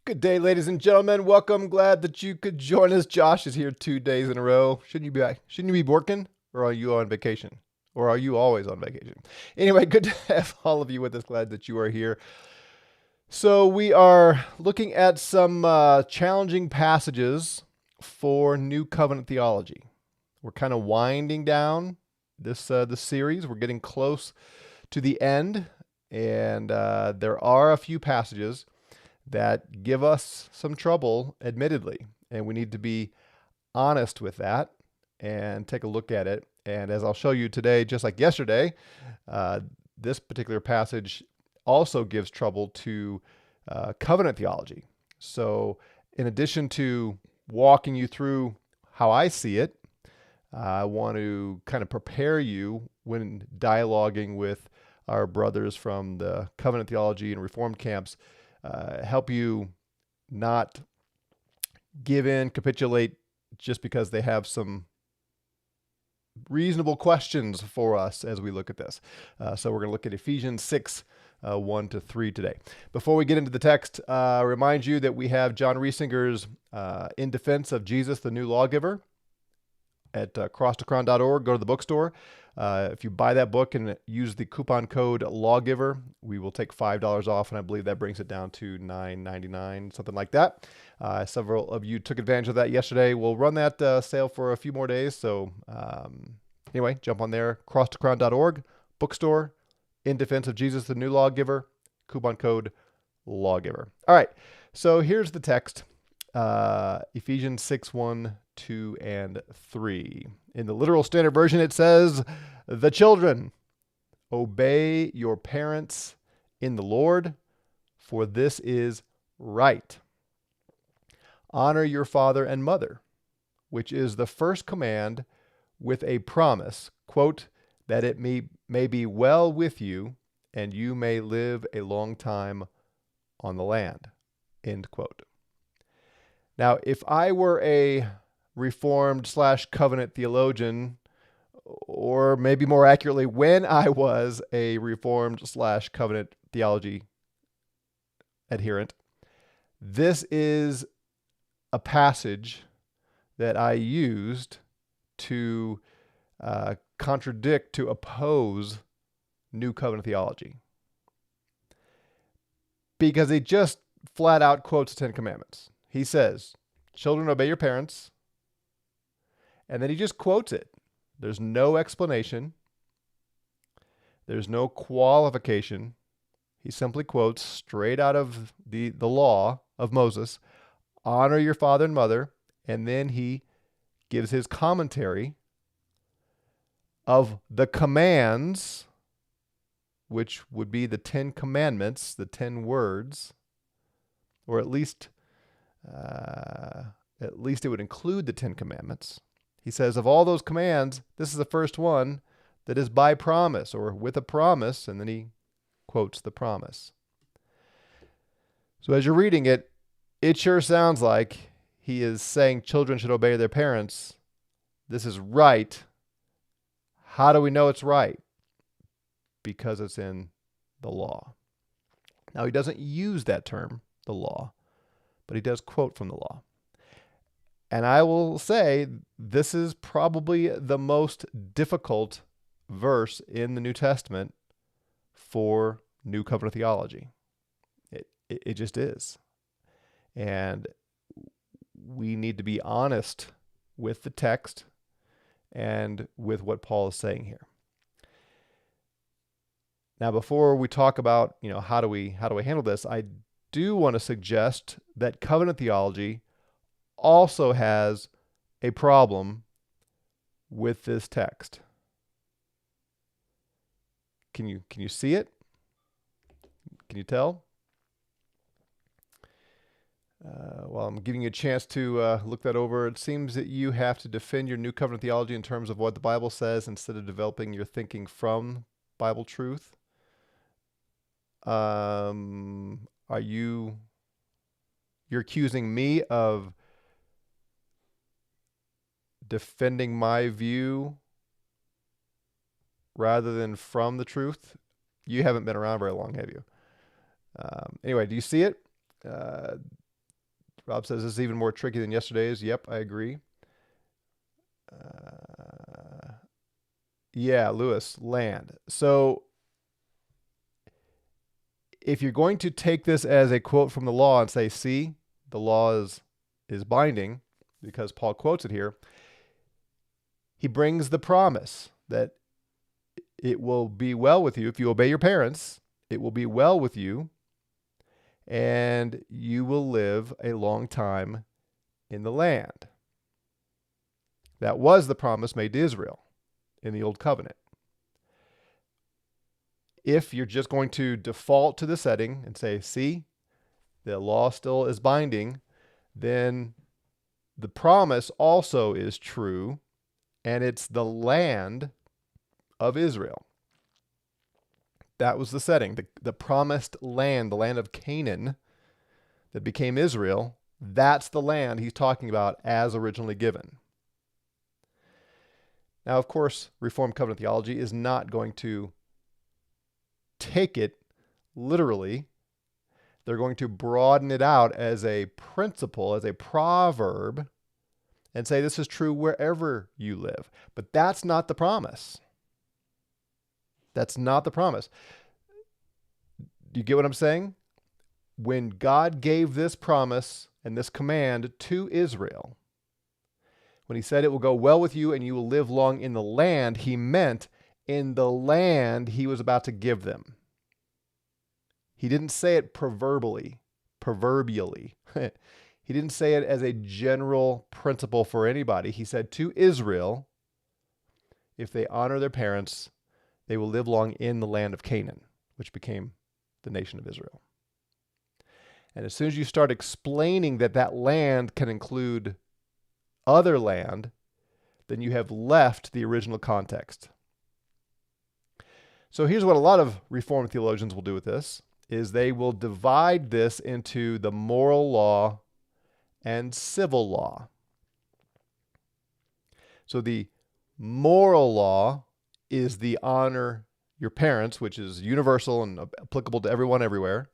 Good day, ladies and gentlemen. Welcome. Glad that you could join us. Josh is here 2 days in a row. Shouldn't you be working, or are you on vacation? Or are you always on vacation? Anyway, good to have all of you with us. Glad that you are here. So we are looking at some challenging passages for New Covenant theology. We're kind of winding down this series. We're getting close to the end, and there are a few passages that give us some trouble, admittedly, and we need to be honest with that and take a look at it. And as I'll show you today, just like yesterday, this particular passage also gives trouble to covenant theology. So, in addition to walking you through how I see it, I want to kind of prepare you when dialoguing with our brothers from the covenant theology and reformed camps, help you not give in, capitulate just because they have some reasonable questions for us as we look at this. So we're going to look at Ephesians 6, 1 to 3 today. Before we get into the text, remind you that we have John Riesinger's In Defense of Jesus, the New Lawgiver at crosstocrown.org. Go to the bookstore. If you buy that book and use the coupon code Lawgiver, we will take $5 off, and I believe that brings it down to $9.99, something like that. Several of you took advantage of that yesterday. We'll run that sale for a few more days. So anyway, jump on there, crosstocrown.org, bookstore, In Defense of Jesus, the New Lawgiver, coupon code Lawgiver. All right, so here's the text. Ephesians 6, 1, 2, and 3. In the literal standard version, it says, "The children, obey your parents in the Lord, for this is right. Honor your father and mother, which is the first command with a promise, quote, that it may be well with you and you may live a long time on the land," end quote. Now, if I were a Reformed / covenant theologian, or maybe more accurately, when I was a Reformed / covenant theology adherent, this is a passage that I used to contradict, to oppose New Covenant theology, because he just flat out quotes the Ten Commandments. He says, "Children, obey your parents." And then he just quotes it. There's no explanation. There's no qualification. He simply quotes straight out of the law of Moses, "Honor your father and mother." And then he gives his commentary of the commands, which would be the 10 commandments, the 10 words, or at least it would include the 10 commandments. He says, of all those commands, this is the first one that is by promise or with a promise, and then he quotes the promise. So as you're reading it, it sure sounds like he is saying children should obey their parents. This is right. How do we know it's right? Because it's in the law. Now, he doesn't use that term, the law, but he does quote from the law. And I will say this is probably the most difficult verse in the New Testament for New Covenant theology. It just is. And we need to be honest with the text and with what Paul is saying here. Now, before we talk about, how do we handle this, I do want to suggest that covenant theology also has a problem with this text. Can you see it? Can you tell? Well, I'm giving you a chance to look that over. It seems that you have to defend your New Covenant theology in terms of what the Bible says instead of developing your thinking from Bible truth. You're accusing me of defending my view rather than from the truth? You haven't been around very long, have you? Anyway, do you see it? Rob says this is even more tricky than yesterday's. Yep, I agree. Yeah, Lewis, land. So if you're going to take this as a quote from the law and say, see, the law is binding because Paul quotes it here, he brings the promise that it will be well with you. If you obey your parents, it will be well with you, and you will live a long time in the land. That was the promise made to Israel in the Old Covenant. If you're just going to default to the setting and say, see, the law still is binding, then the promise also is true, and it's the land of Israel. That was the setting. The promised land, the land of Canaan that became Israel, that's the land he's talking about as originally given. Now, of course, Reformed Covenant theology is not going to take it literally. They're going to broaden it out as a principle, as a proverb, and say this is true wherever you live. But that's not the promise. That's not the promise. Do you get what I'm saying? When God gave this promise and this command to Israel, when he said it will go well with you and you will live long in the land, he meant in the land he was about to give them. He didn't say it proverbially. He didn't say it as a general principle for anybody. He said to Israel, if they honor their parents, they will live long in the land of Canaan, which became the nation of Israel. And as soon as you start explaining that that land can include other land, then you have left the original context. So here's what a lot of Reformed theologians will do with this, is they will divide this into the moral law and civil law. So the moral law is the honor your parents, which is universal and applicable to everyone everywhere.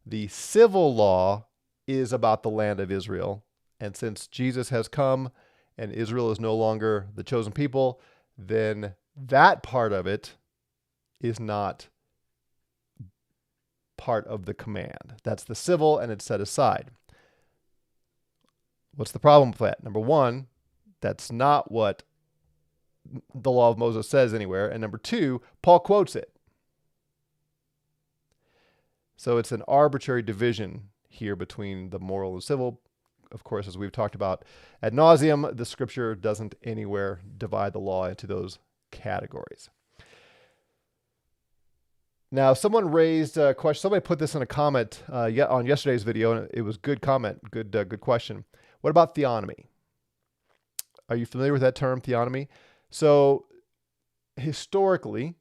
The civil law is about the land of Israel. And since Jesus has come and Israel is no longer the chosen people, then that part of it is not part of the command. That's the civil, and it's set aside. What's the problem with that? Number one, that's not what the law of Moses says anywhere. And number two, Paul quotes it. So it's an arbitrary division here between the moral and civil. Of course, as we've talked about ad nauseum, the scripture doesn't anywhere divide the law into those categories. Now, someone raised a question. Somebody put this in a comment on yesterday's video, and it was good comment, good question. What about theonomy? Are you familiar with that term, theonomy? So historically,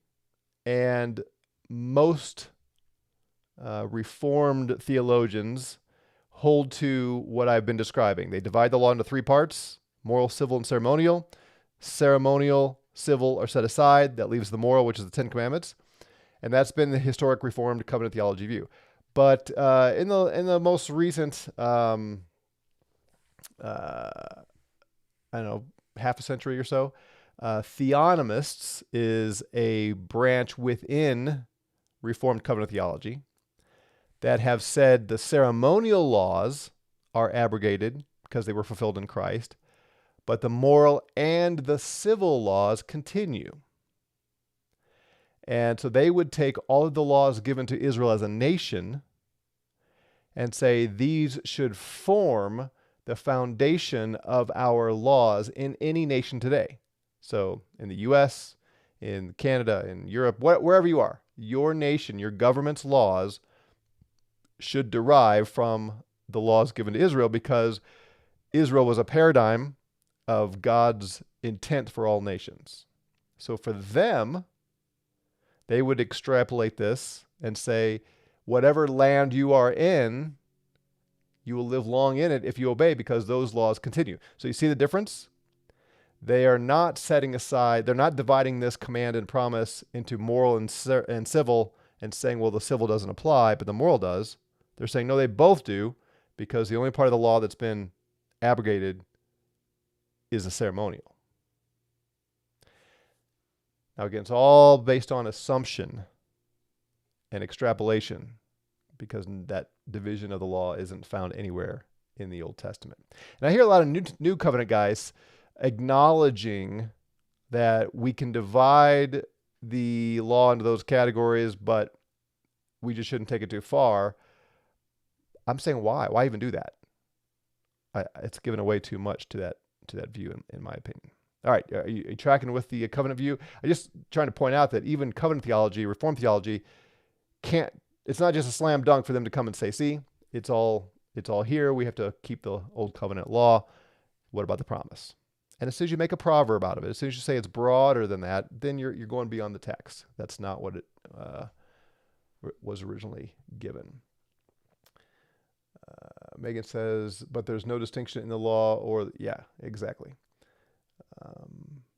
and most Reformed theologians hold to what I've been describing. They divide the law into three parts: moral, civil, and ceremonial. Ceremonial, civil are set aside. That leaves the moral, which is the Ten Commandments. And that's been the historic Reformed covenant theology view. But in the most recent, I don't know, half a century or so, theonomists is a branch within Reformed covenant theology that have said the ceremonial laws are abrogated because they were fulfilled in Christ, but the moral and the civil laws continue. And so they would take all of the laws given to Israel as a nation and say these should form the foundation of our laws in any nation today. So in the U.S., in Canada, in Europe, wherever you are, your nation, your government's laws should derive from the laws given to Israel, because Israel was a paradigm of God's intent for all nations. So for them, they would extrapolate this and say, whatever land you are in, you will live long in it if you obey, because those laws continue. So you see the difference? They are not setting aside, they're not dividing this command and promise into moral and civil and saying, well, the civil doesn't apply, but the moral does. They're saying, no, they both do, because the only part of the law that's been abrogated is the ceremonial. Now, again, it's all based on assumption and extrapolation, because that division of the law isn't found anywhere in the Old Testament. And I hear a lot of new covenant guys acknowledging that we can divide the law into those categories, but we just shouldn't take it too far. I'm saying, why? Why even do that? It's given away too much to that view, in my opinion. All right, are you tracking with the covenant view? I'm just trying to point out that even covenant theology, Reformed theology, it's not just a slam dunk for them to come and say, see, it's all here. We have to keep the old covenant law. What about the promise? And as soon as you make a proverb out of it, as soon as you say it's broader than that, then you're going beyond the text. That's not what it was originally given. Megan says, but there's no distinction in the law or, yeah, exactly.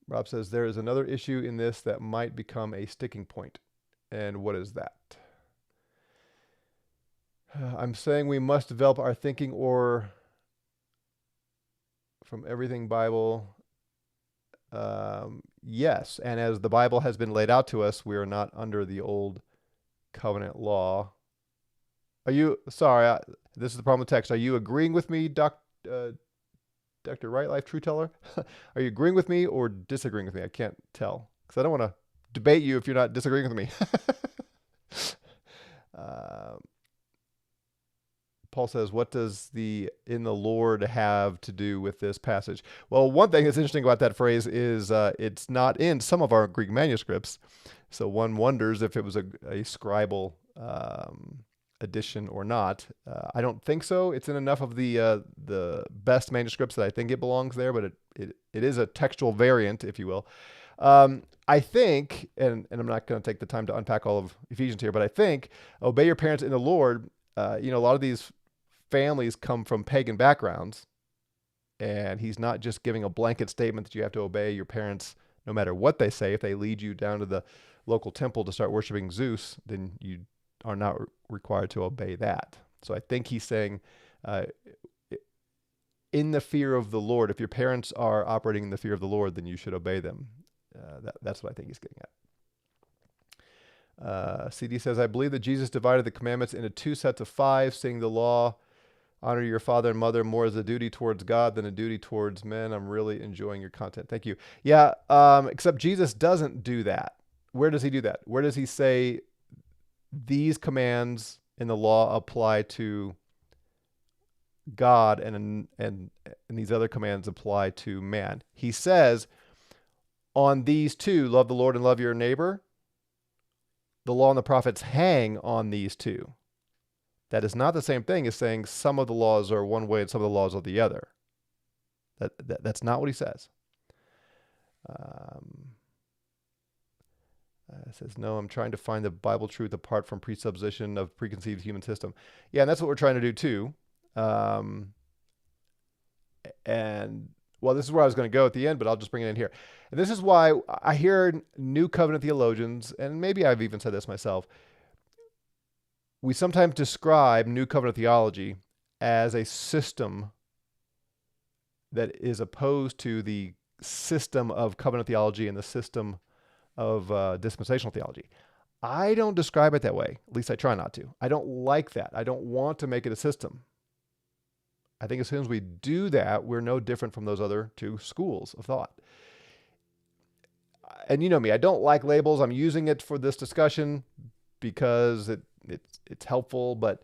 Rob says, there is another issue in this that might become a sticking point. And what is that? I'm saying we must develop our thinking or from everything Bible. Yes, and as the Bible has been laid out to us, we are not under the old covenant law. Are you, sorry, this is the problem with text. Are you agreeing with me, Dr. Right Life True Teller? Are you agreeing with me or disagreeing with me? I can't tell, because I don't want to debate you if you're not disagreeing with me. Paul says, what does the in the Lord have to do with this passage? Well, one thing that's interesting about that phrase is it's not in some of our Greek manuscripts. So one wonders if it was a scribal edition or not. I don't think so. It's in enough of the best manuscripts that I think it belongs there, but it is a textual variant, if you will. I think, and I'm not going to take the time to unpack all of Ephesians here, but I think obey your parents in the Lord. A lot of these families come from pagan backgrounds, and he's not just giving a blanket statement that you have to obey your parents no matter what they say. If they lead you down to the local temple to start worshiping Zeus, then you are not required to obey that. So I think he's saying, in the fear of the Lord, if your parents are operating in the fear of the Lord, then you should obey them. That's what I think he's getting at. CD says, I believe that Jesus divided the commandments into two sets of 5, seeing the law, honor your father and mother, more as a duty towards God than a duty towards men. I'm really enjoying your content. Thank you. Yeah, except Jesus doesn't do that. Where does he do that? Where does he say these commands in the law apply to God and these other commands apply to man? He says, on these two, love the Lord and love your neighbor, the law and the prophets hang on these two. That is not the same thing as saying some of the laws are one way and some of the laws are the other. That's not what he says. It says, no, I'm trying to find the Bible truth apart from presupposition of preconceived human system. Yeah, and that's what we're trying to do too. And well, this is where I was going to go at the end, but I'll just bring it in here. And this is why I hear New Covenant theologians, and maybe I've even said this myself, we sometimes describe New Covenant theology as a system that is opposed to the system of covenant theology and the system of dispensational theology. I don't describe it that way. At least I try not to. I don't like that. I don't want to make it a system. I think as soon as we do that, we're no different from those other two schools of thought. And you know me, I don't like labels. I'm using it for this discussion because it's helpful, but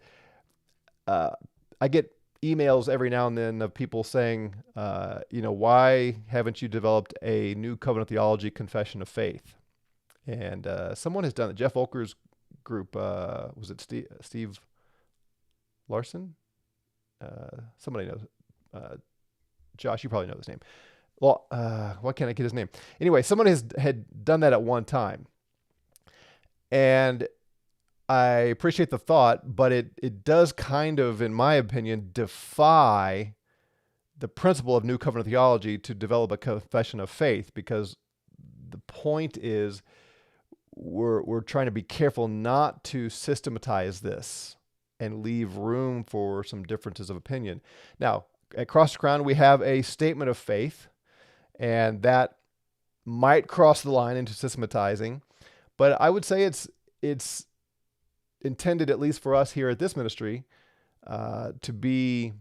I get emails every now and then of people saying, why haven't you developed a New Covenant Theology confession of faith? And someone has done it. Jeff Olker's group, was it Steve Larson? Somebody knows. Josh, you probably know this name. Well, why can't I get his name? Anyway, someone had done that at one time. And I appreciate the thought, but it does kind of, in my opinion, defy the principle of New Covenant theology to develop a confession of faith, because the point is we're trying to be careful not to systematize this. and leave room for some differences of opinion. Now, at Cross the Crown, we have a statement of faith, and that might cross the line into systematizing, but I would say it's intended, at least for us here at this ministry, to be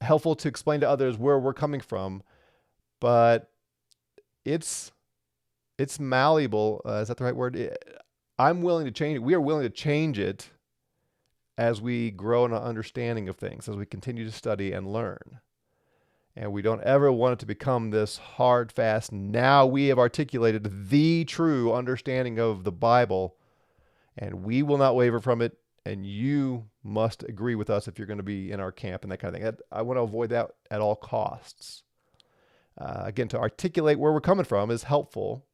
helpful to explain to others where we're coming from, but it's malleable. Is that the right word? I'm willing to change it. We are willing to change it as we grow in our understanding of things, as we continue to study and learn. And we don't ever want it to become this hard, fast, now we have articulated the true understanding of the Bible, and we will not waver from it, and you must agree with us if you're going to be in our camp and that kind of thing. I want to avoid that at all costs. Again, to articulate where we're coming from is helpful,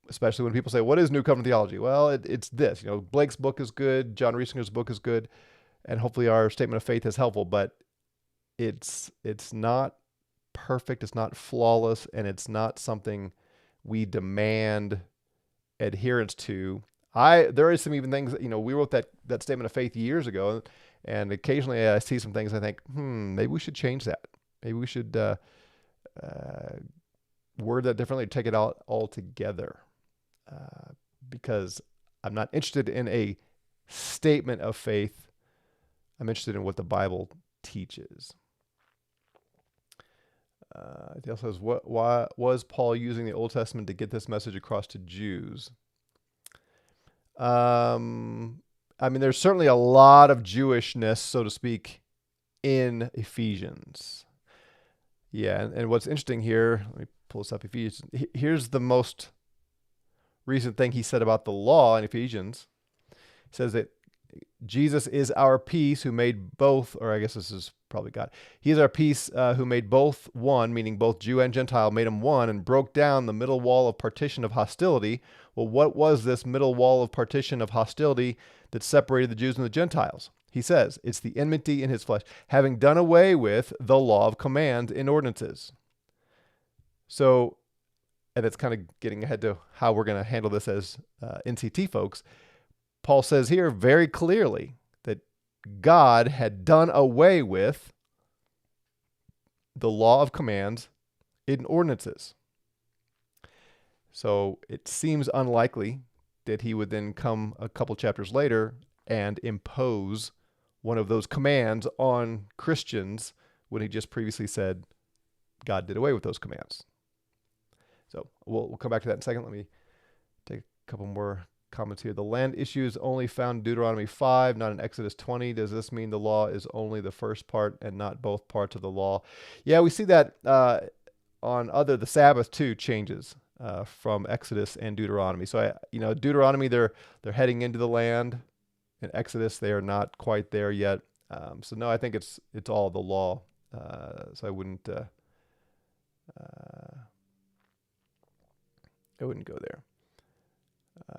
especially when people say, what is New Covenant theology? Well, it's this. Blake's book is good, John Riesinger's book is good, and hopefully our statement of faith is helpful, but it's not perfect, it's not flawless, and it's not something we demand adherence to. There is some even things, we wrote that statement of faith years ago, and occasionally I see some things I think, maybe we should change that. Maybe we should word that differently, take it out altogether. Because I'm not interested in a statement of faith. I'm interested in what the Bible teaches. It also says, why was Paul using the Old Testament to get this message across to Jews? There's certainly a lot of Jewishness, so to speak, in Ephesians. Yeah, and what's interesting here, let me pull this up, Ephesians. Here's the most recent thing he said about the law in Ephesians. He says that Jesus is our peace who made both, or I guess this is probably God. He is our peace who made both one, meaning both Jew and Gentile, made them one and broke down the middle wall of partition of hostility. Well, what was this middle wall of partition of hostility that separated the Jews and the Gentiles? He says, it's the enmity in his flesh, having done away with the law of commands in ordinances. So, and it's kind of getting ahead to how we're going to handle this as NCT folks. Paul says here very clearly that God had done away with the law of commands in ordinances. So it seems unlikely that he would then come a couple chapters later and impose one of those commands on Christians when he just previously said God did away with those commands. So we'll come back to that in a second. Let me take a couple more comments here. The land issue is only found in Deuteronomy 5, not in Exodus 20. Does this mean the law is only the first part and not both parts of the law? Yeah, we see that on the Sabbath too changes from Exodus and Deuteronomy. So Deuteronomy they're heading into the land. In Exodus they are not quite there yet. So no, I think it's all the law. So I wouldn't go there.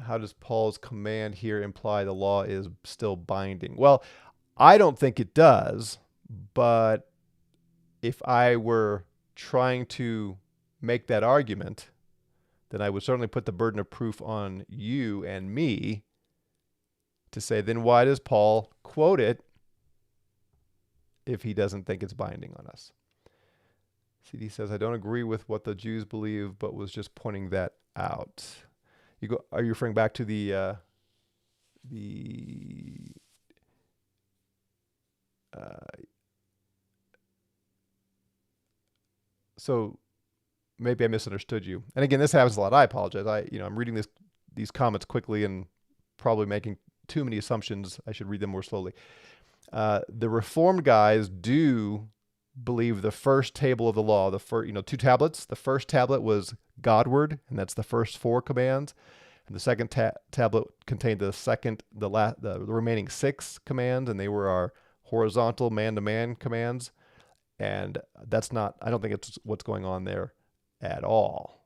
How does Paul's command here imply the law is still binding? Well, I don't think it does, but if I were trying to make that argument, then I would certainly put the burden of proof on you and me to say, then why does Paul quote it if he doesn't think it's binding on us? CD says, I don't agree with what the Jews believe, but was just pointing that out. Are you referring back to the so maybe I misunderstood you. And again, this happens a lot. I apologize. I'm reading these comments quickly and probably making too many assumptions. I should read them more slowly. The Reformed guys do believe the first table of the law, the first, 2 tablets. The first tablet was Godward, and that's the first 4 commands. And the second tablet contained the remaining 6 commands, and they were our horizontal man-to-man commands. And I don't think it's what's going on there at all.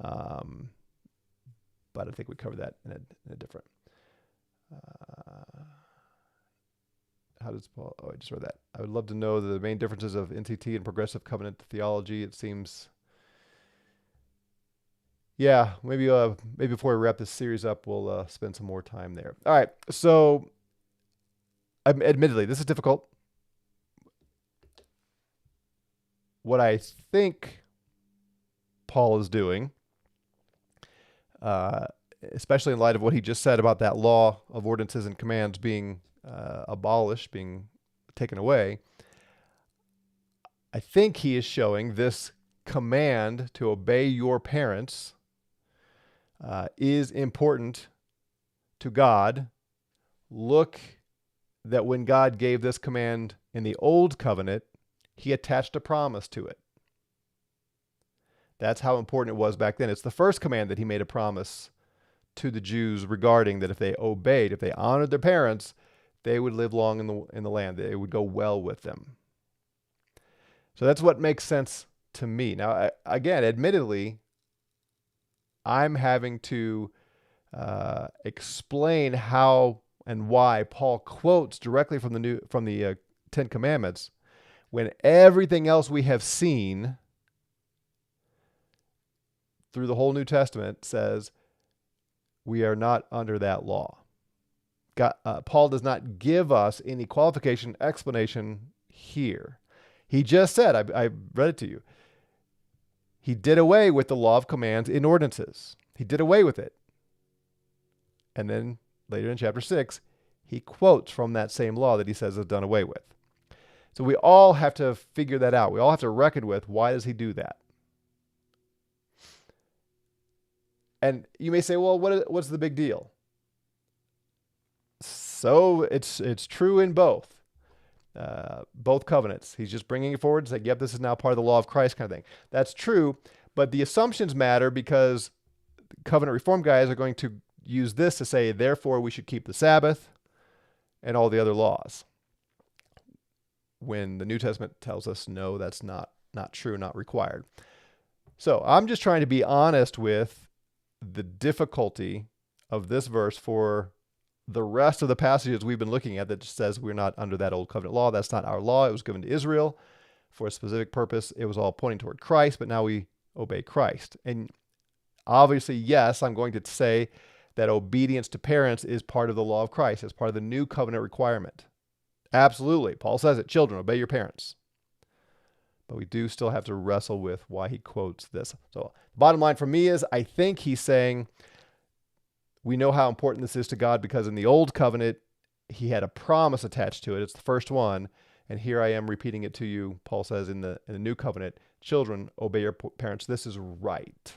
But I think we covered that in a different. How does Paul? Oh, I just read that. I would love to know the main differences of NCT and progressive covenant theology. It seems. Yeah, maybe before we wrap this series up, we'll spend some more time there. All right, so admittedly, this is difficult. What I think Paul is doing, especially in light of what he just said about that law of ordinances and commands being abolished, being taken away, I think he is showing this command to obey your parents is important to God. Look that when God gave this command in the old covenant, he attached a promise to it. That's how important it was back then. It's the first command that he made a promise to the Jews regarding that if they obeyed, if they honored their parents, they would live long in the land. It would go well with them. So that's what makes sense to me. Now, again, admittedly, I'm having to explain how and why Paul quotes directly from the Ten Commandments when everything else we have seen through the whole New Testament says we are not under that law. Paul does not give us any qualification, explanation here. He just said, I read it to you, he did away with the law of commands in ordinances. He did away with it. And then later in chapter 6, he quotes from that same law that he says is done away with. So we all have to figure that out. We all have to reckon with, why does he do that? And you may say, well, what's the big deal? So it's true in both covenants. He's just bringing it forward and saying, yep, this is now part of the law of Christ kind of thing. That's true, but the assumptions matter because covenant reform guys are going to use this to say, therefore, we should keep the Sabbath and all the other laws. When the New Testament tells us, no, that's not true, not required. So I'm just trying to be honest with the difficulty of this verse for the rest of the passages we've been looking at that just says we're not under that old covenant law. That's not our law. It was given to Israel for a specific purpose. It was all pointing toward Christ, but now we obey Christ. And obviously, yes, I'm going to say that obedience to parents is part of the law of Christ. It's part of the new covenant requirement. Absolutely. Paul says it, children, obey your parents. But we do still have to wrestle with why he quotes this. So the bottom line for me is I think he's saying we know how important this is to God because in the old covenant, he had a promise attached to it. It's the first one. And here I am repeating it to you. Paul says in the new covenant, children, obey your parents. This is right.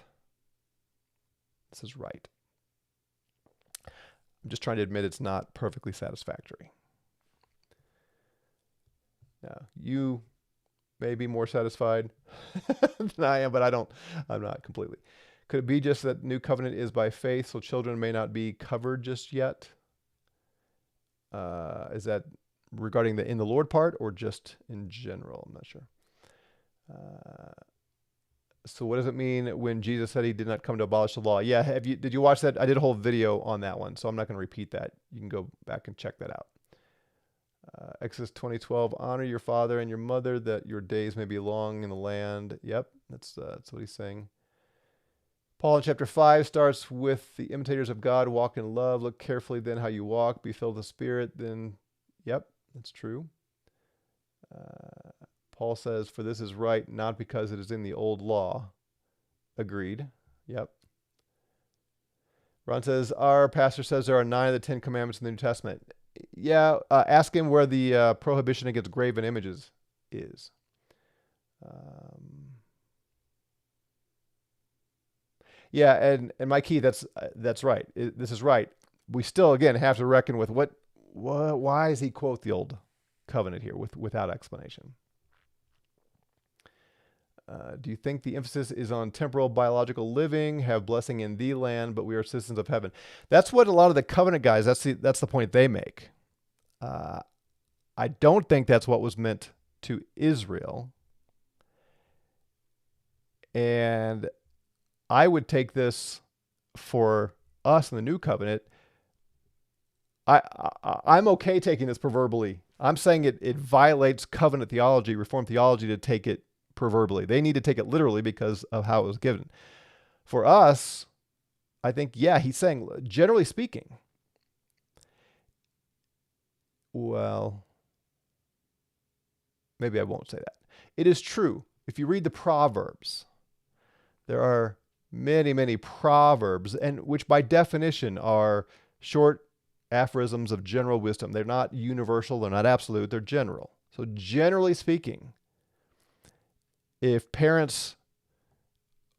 This is right. I'm just trying to admit it's not perfectly satisfactory. Now, you may be more satisfied than I am, but I'm not completely. Could it be just that new covenant is by faith, so children may not be covered just yet? Is that regarding the in the Lord part or just in general? I'm not sure. So what does it mean when Jesus said he did not come to abolish the law? Yeah, did you watch that? I did a whole video on that one, so I'm not going to repeat that. You can go back and check that out. Exodus 20:12, honor your father and your mother that your days may be long in the land. Yep, that's what he's saying. Paul in chapter 5 starts with the imitators of God, walk in love, look carefully then how you walk, be filled with the Spirit. Then, yep, that's true. Paul says, for this is right, not because it is in the old law. Agreed. Yep. Ron says, our pastor says there are 9 of the 10 commandments in the New Testament. Yeah, ask him where the prohibition against graven images is. Yeah, and Mike Keith, that's right. This is right. We still, again, have to reckon with why does he quote the old covenant here without explanation? Do you think the emphasis is on temporal biological living, have blessing in the land, but we are citizens of heaven? That's what a lot of the covenant guys, that's the point they make. I don't think that's what was meant to Israel. And I would take this for us in the new covenant. I'm okay taking this proverbially. I'm saying it violates covenant theology, Reformed theology, to take it proverbially. They need to take it literally because of how it was given. For us, I think, yeah, he's saying, generally speaking, well, maybe I won't say that. It is true. If you read the Proverbs, there are many, many proverbs, and which by definition are short aphorisms of general wisdom. They're not universal, they're not absolute, they're general. So generally speaking, if parents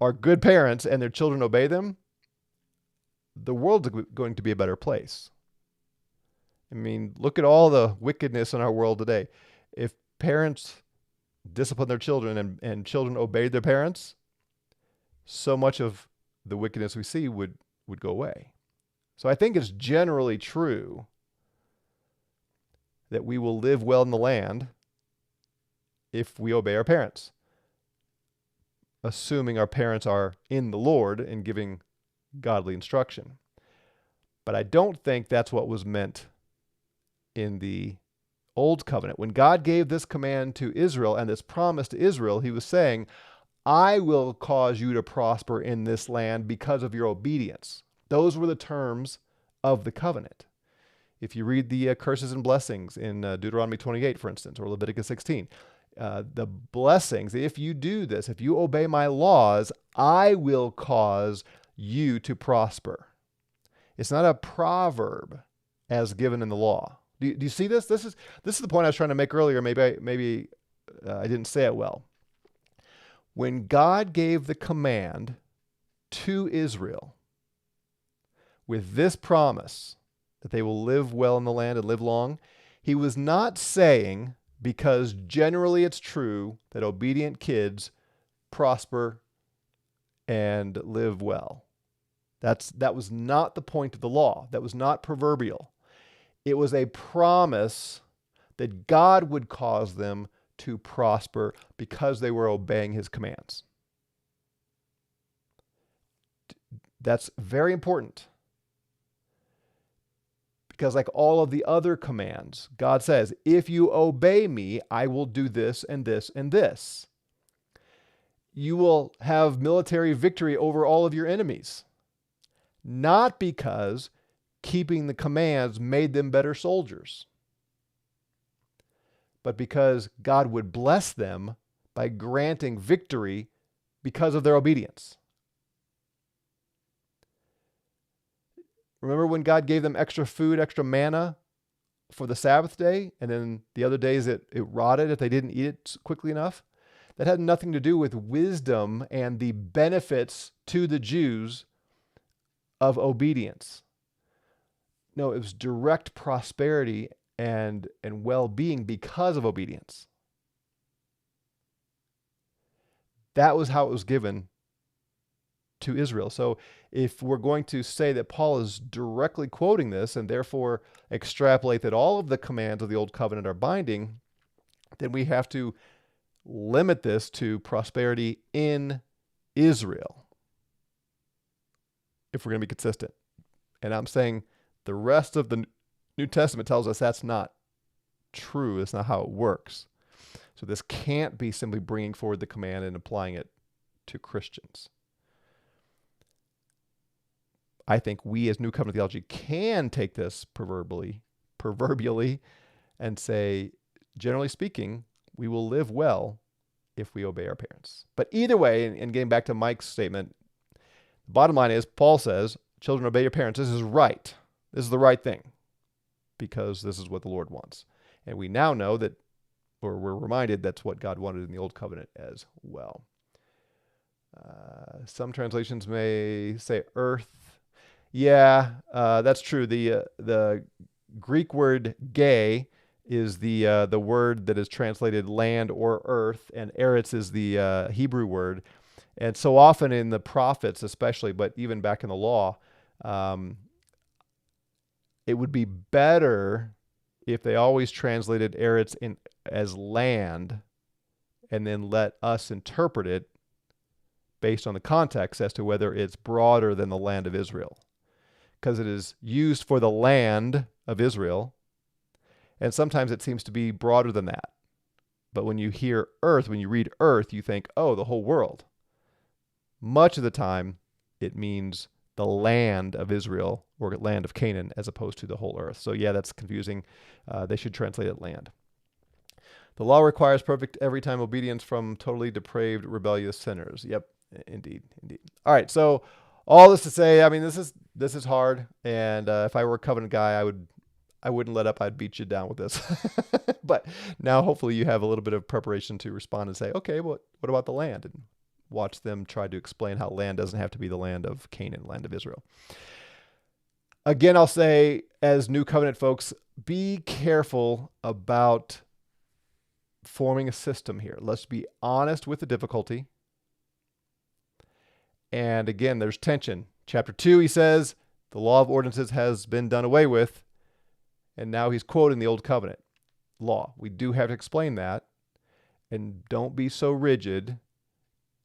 are good parents and their children obey them, the world's going to be a better place. I mean, look at all the wickedness in our world today. If parents discipline their children and children obey their parents, so much of the wickedness we see would go away. So I think it's generally true that we will live well in the land if we obey our parents, assuming our parents are in the Lord and giving godly instruction. But I don't think that's what was meant in the Old Covenant. When God gave this command to Israel and this promise to Israel, he was saying, I will cause you to prosper in this land because of your obedience. Those were the terms of the covenant. If you read the curses and blessings in Deuteronomy 28, for instance, or Leviticus 16, the blessings, if you do this, if you obey my laws, I will cause you to prosper. It's not a proverb as given in the law. Do you see this? This is the point I was trying to make earlier. Maybe I didn't say it well. When God gave the command to Israel with this promise that they will live well in the land and live long, he was not saying, because generally it's true that obedient kids prosper and live well. That was not the point of the law. That was not proverbial. It was a promise that God would cause them to prosper because they were obeying his commands. That's very important. Because like all of the other commands, God says, if you obey me, I will do this and this and this. You will have military victory over all of your enemies. Not because keeping the commands made them better soldiers, but because God would bless them by granting victory because of their obedience. Remember when God gave them extra food, extra manna for the Sabbath day, and then the other days it rotted if they didn't eat it quickly enough? That had nothing to do with wisdom and the benefits to the Jews of obedience. No, it was direct prosperity and well-being because of obedience. That was how it was given to Israel. So if we're going to say that Paul is directly quoting this and therefore extrapolate that all of the commands of the Old Covenant are binding, then we have to limit this to prosperity in Israel if we're going to be consistent. And I'm saying the rest of the New Testament tells us that's not true. It's not how it works. So this can't be simply bringing forward the command and applying it to Christians. I think we as New Covenant theology can take this proverbially and say, generally speaking, we will live well if we obey our parents. But either way, and getting back to Mike's statement, the bottom line is Paul says, children, obey your parents. This is right. This is the right thing because this is what the Lord wants. And we now know that, or we're reminded that's what God wanted in the Old Covenant as well. Some translations may say earth. Yeah, that's true. The Greek word "gay" is the word that is translated land or earth, and eretz is the Hebrew word. And so often in the prophets, especially, but even back in the law, it would be better if they always translated eretz as land, and then let us interpret it based on the context as to whether it's broader than the land of Israel. Because it is used for the land of Israel, and sometimes it seems to be broader than that. But when you hear earth, when you read earth, you think, oh, the whole world. Much of the time, it means the land of Israel or land of Canaan as opposed to the whole earth. So yeah, that's confusing. They should translate it land. The law requires perfect every time obedience from totally depraved, rebellious sinners. Yep, indeed, indeed. All right, so all this to say, I mean, this is hard, and if I were a covenant guy, I wouldn't let up. I'd beat you down with this. But now, hopefully, you have a little bit of preparation to respond and say, okay, what about the land? And watch them try to explain how land doesn't have to be the land of Canaan, land of Israel. Again, I'll say, as New Covenant folks, be careful about forming a system here. Let's be honest with the difficulty. And again, there's tension. Chapter 2, he says, the law of ordinances has been done away with. And now he's quoting the Old Covenant law. We do have to explain that. And don't be so rigid.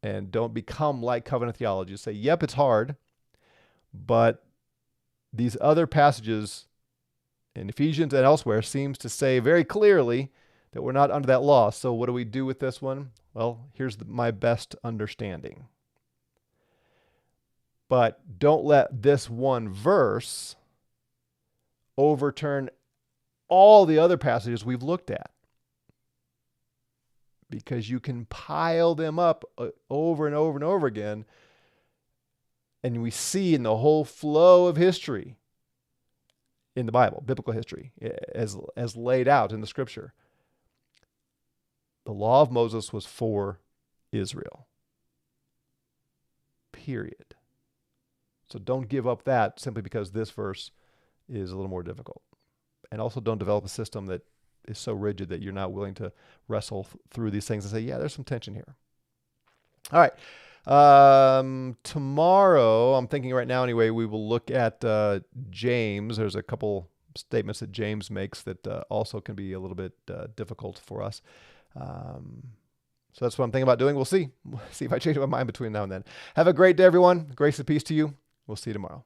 And don't become like covenant theology. Say, yep, it's hard. But these other passages in Ephesians and elsewhere seems to say very clearly that we're not under that law. So what do we do with this one? Well, here's my best understanding. But don't let this one verse overturn all the other passages we've looked at, because you can pile them up over and over and over again. And we see in the whole flow of history in the Bible, biblical history, as laid out in the scripture, the law of Moses was for Israel. Period. So don't give up that simply because this verse is a little more difficult. And also don't develop a system that is so rigid that you're not willing to wrestle through these things and say, yeah, there's some tension here. All right. Tomorrow, I'm thinking right now anyway, we will look at James. There's a couple statements that James makes that also can be a little bit difficult for us. So that's what I'm thinking about doing. We'll see. We'll see if I change my mind between now and then. Have a great day, everyone. Grace and peace to you. We'll see you tomorrow.